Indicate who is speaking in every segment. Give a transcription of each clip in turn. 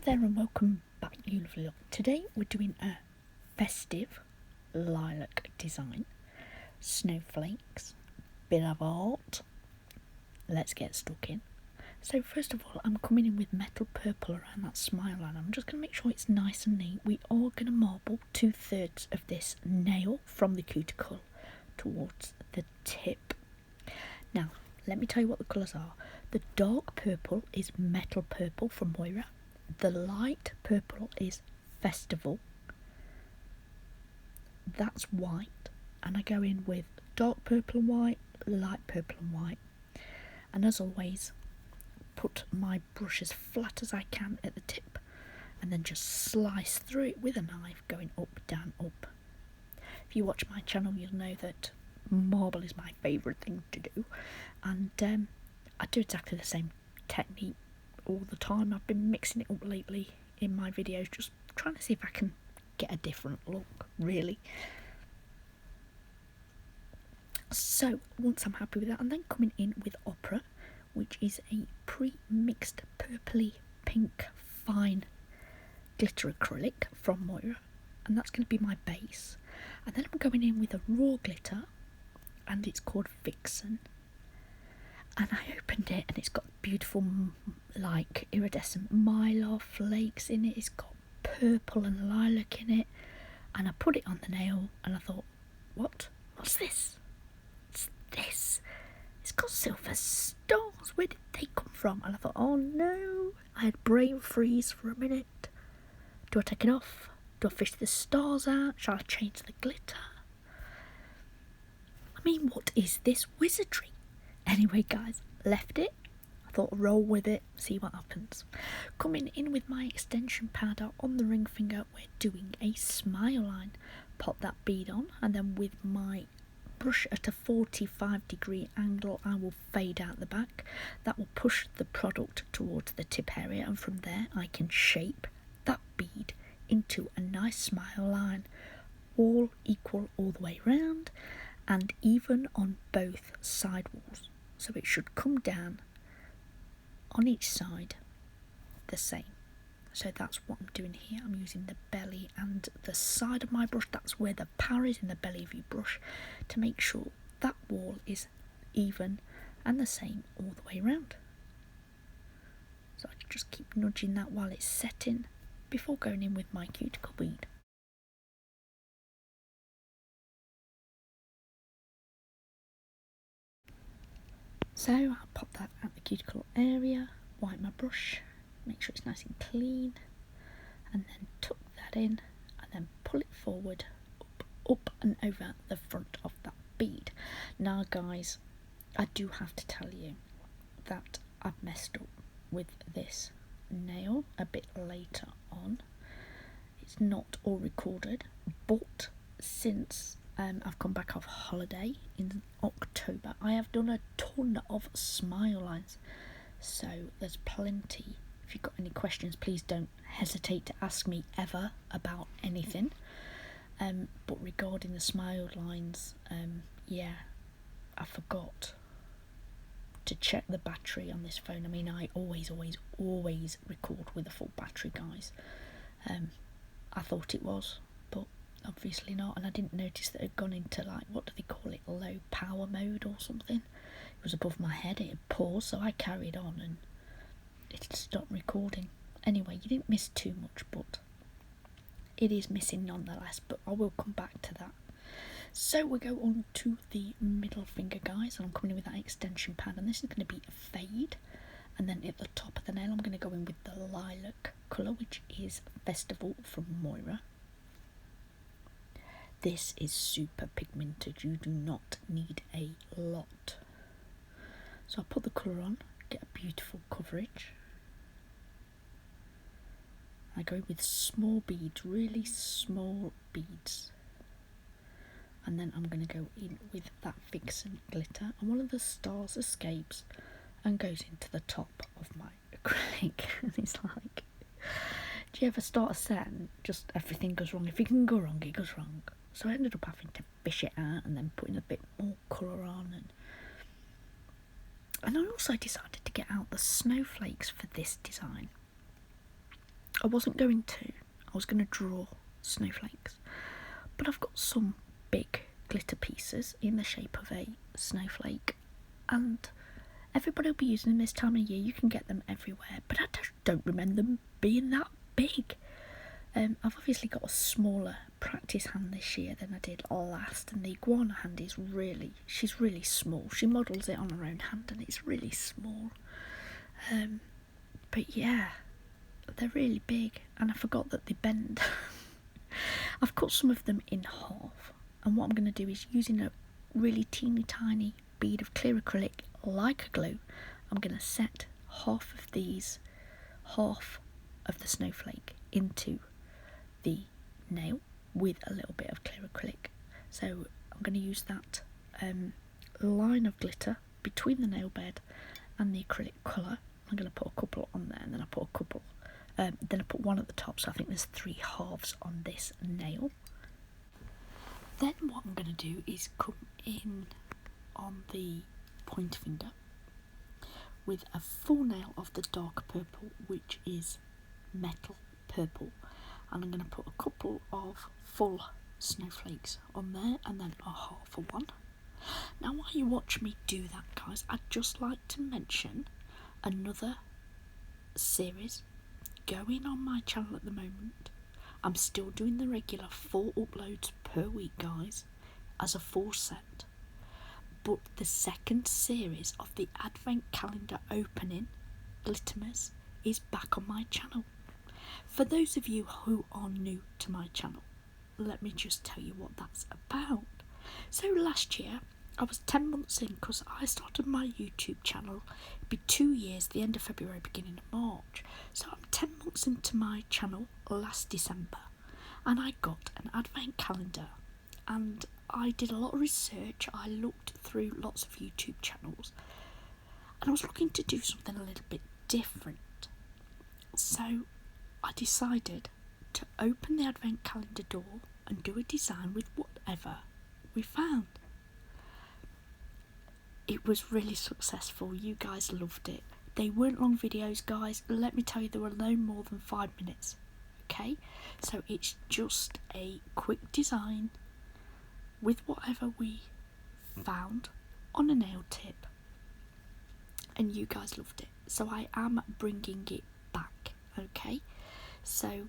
Speaker 1: Hello there and welcome back, you lovely lot. Today we're doing a festive lilac design. Snowflakes, bit of art. Let's get stuck in. So first of all, I'm coming in with metal purple around that smile line. I'm just going to make sure it's nice and neat. We are going to marble 2/3 of this nail from the cuticle towards the tip. Now, let me tell you what the colours are. The dark purple is metal purple from Moyra. The light purple is Festival. That's white. And I go in with dark purple and white, light purple and white. And as always, put my brush as flat as I can at the tip and then just slice through it with a knife, going up, down, up. If you watch my channel, you'll know that marble is my favourite thing to do. And I do exactly the same technique all the time. I've been mixing it up lately in my videos, just trying to see if I can get a different look, really. So once I'm happy with that, I'm then coming in with Opera, which is a pre-mixed purpley pink fine glitter acrylic from Moyra, and that's going to be my base. And then I'm going in with a raw glitter, and it's called Vixen. And I opened it and it's got beautiful like iridescent mylar flakes in it. It's got purple and lilac in it. And I put it on the nail and I thought, what's this? It's this. It's got silver stars. Where did they come from? And I thought, oh no. I had brain freeze for a minute. Do I take it off? Do I fish the stars out? Shall I change the glitter? I mean, what is this wizardry? Anyway, guys, left it. I thought roll with it, see what happens. Coming in with my extension powder on the ring finger, we're doing a smile line. Pop that bead on, and then with my brush at a 45-degree angle, I will fade out the back. That will push the product towards the tip area, and from there I can shape that bead into a nice smile line, all equal all the way round and even on both side walls. So it should come down on each side the same. So that's what I'm doing here. I'm using the belly and the side of my brush. That's where the power is, in the belly of your brush, to make sure that wall is even and the same all the way around. So I can just keep nudging that while it's setting before going in with my cuticle bead. So I'll pop that at the cuticle area, wipe my brush, make sure it's nice and clean, and then tuck that in and then pull it forward, up and over the front of that bead. Now guys, I do have to tell you that I've messed up with this nail a bit later on. It's not all recorded, but since I've come back off holiday in October, I have done a ton of smile lines, so there's plenty. If you've got any questions, please don't hesitate to ask me ever about anything. But regarding the smile lines, yeah, I forgot to check the battery on this phone. I mean, I always record with a full battery, guys. I thought it was, but obviously not, and I didn't notice that it had gone into, like, what do they call it, low power mode or something. It was above my head, it had paused, so I carried on and it stopped recording. Anyway, you didn't miss too much, but it is missing nonetheless, but I will come back to that. So we go on to the middle finger, guys, and I'm coming in with that extension pad, and this is going to be a fade, and then at the top of the nail I'm going to go in with the lilac colour, which is Festival from Moyra. This is super pigmented, you do not need a lot. So I'll put the colour on, get a beautiful coverage. I go with small beads, really small beads. And then I'm going to go in with that Vixen glitter, and one of the stars escapes and goes into the top of my acrylic. And it's like, do you ever start a set and just everything goes wrong? If it can go wrong, it goes wrong. So I ended up having to fish it out and then putting a bit more colour on. And I also decided to get out the snowflakes for this design. I wasn't going to. I was going to draw snowflakes. But I've got some big glitter pieces in the shape of a snowflake, and everybody will be using them this time of year. You can get them everywhere, but I don't remember them being that big. I've obviously got a smaller practice hand this year than I did last, and the iguana hand is she's really small. She models it on her own hand and it's really small. But yeah, they're really big, and I forgot that they bend. I've cut some of them in half, and what I'm going to do is, using a really teeny tiny bead of clear acrylic like a glue, I'm going to set half of the snowflake into the nail with a little bit of clear acrylic. So I'm going to use that line of glitter between the nail bed and the acrylic colour. I'm going to put a couple on there, and then I put a couple, then I put one at the top, so I think there's 3 halves on this nail. Then what I'm going to do is come in on the pointer finger with a full nail of the dark purple, which is metal purple, and I'm going to put a couple of full snowflakes on there, and then a half of one. Now while you watch me do that, guys, I'd just like to mention another series going on my channel at the moment. I'm still doing the regular 4 uploads per week, guys, as a full set, but the second series of the advent calendar opening glittermas is back on my channel. For those of you who are new to my channel, let me just tell you what that's about. So last year I was 10 months in, because I started my YouTube channel. It'd be 2 years, the end of February, beginning of March. So I'm 10 months into my channel last December, and I got an advent calendar, and I did a lot of research. I looked through lots of YouTube channels, and I was looking to do something a little bit different. So I decided to open the advent calendar door and do a design with whatever we found. It was really successful. You guys loved it. They weren't long videos, guys. Let me tell you, they were no more than 5 minutes. Okay, so it's just a quick design with whatever we found on a nail tip, and you guys loved it. So I am bringing it back. Okay, so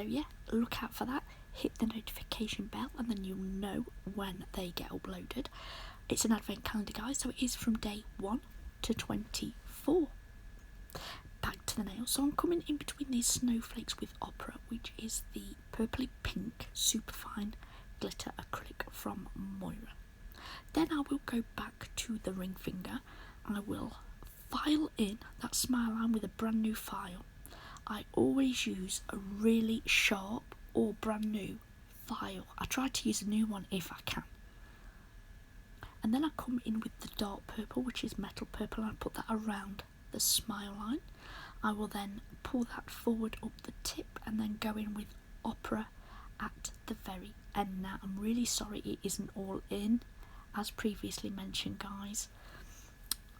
Speaker 1: yeah, look out for that. Hit the notification bell, and then you'll know when they get uploaded. It's an advent calendar, guys, so it is from day 1 to 24. Back to the nail. So I'm coming in between these snowflakes with Opera, which is the purpley pink superfine glitter acrylic from Moyra. Then I will go back to the ring finger, and I will file in that smile line with a brand new file. I always use a really sharp or brand new file. I try to use a new one if I can. And then I come in with the dark purple, which is metal purple, and I put that around the smile line. I will then pull that forward up the tip, and then go in with Opera at the very end. Now I'm really sorry it isn't all in, as previously mentioned, guys,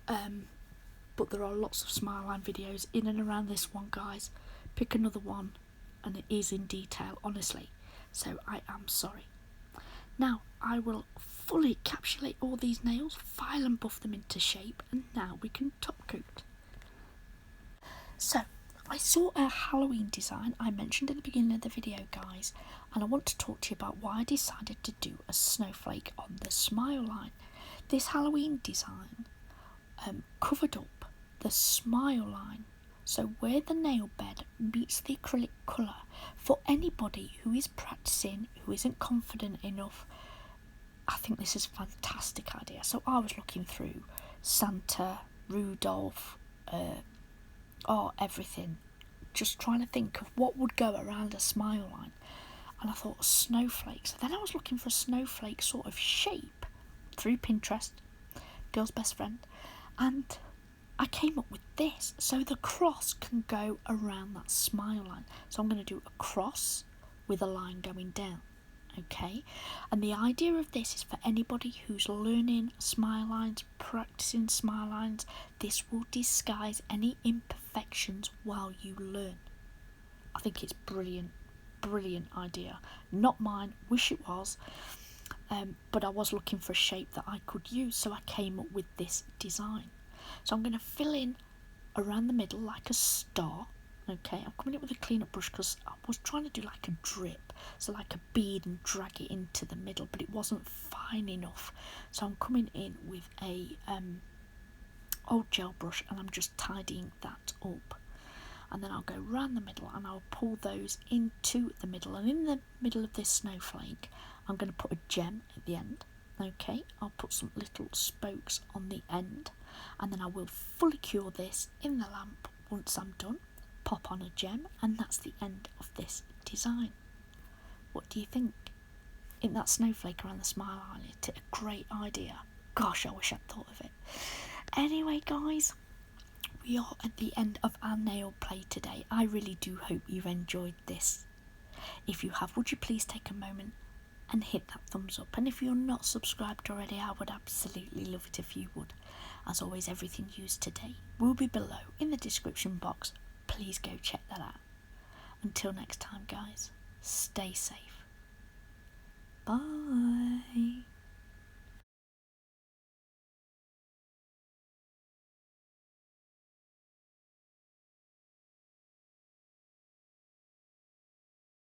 Speaker 1: but there are lots of smile line videos in and around this one, guys. Pick another one and it is in detail, honestly, so I am sorry. Now I will fully encapsulate all these nails, file and buff them into shape, and now we can top coat. So I saw a Halloween design I mentioned at the beginning of the video, guys, and I want to talk to you about why I decided to do a snowflake on the smile line. This Halloween design covered up the smile line, so where the nail bed meets the acrylic colour. For anybody who is practicing, who isn't confident enough, I think this is a fantastic idea. So I was looking through Santa, Rudolph, everything, just trying to think of what would go around a smile line, and I thought snowflakes. So then I was looking for a snowflake sort of shape through Pinterest, girl's best friend, and I came up with this. So the cross can go around that smile line, so I'm going to do a cross with a line going down. Okay, and the idea of this is for anybody who's learning smile lines, practicing smile lines. This will disguise any imperfections while you learn. I think it's brilliant idea. Not mine, wish it was, but I was looking for a shape that I could use, so I came up with this design. So I'm going to fill in around the middle like a star. Okay, I'm coming in with a clean up brush because I was trying to do like a drip, so like a bead, and drag it into the middle, but it wasn't fine enough. So I'm coming in with a old gel brush and I'm just tidying that up. And then I'll go round the middle and I'll pull those into the middle, and in the middle of this snowflake I'm going to put a gem at the end. Okay, I'll put some little spokes on the end, and then I will fully cure this in the lamp. Once I'm done, pop on a gem, and that's the end of this design. What do you think? Isn't that snowflake around the smile eyelid a great idea? Gosh, I wish I'd thought of it. Anyway guys, we are at the end of our nail play today. I really do hope you've enjoyed this. If you have, would you please take a moment and hit that thumbs up? And if you're not subscribed already, I would absolutely love it if you would. As always, everything used today will be below in the description box. Please go check that out. Until next time guys, stay safe. Bye.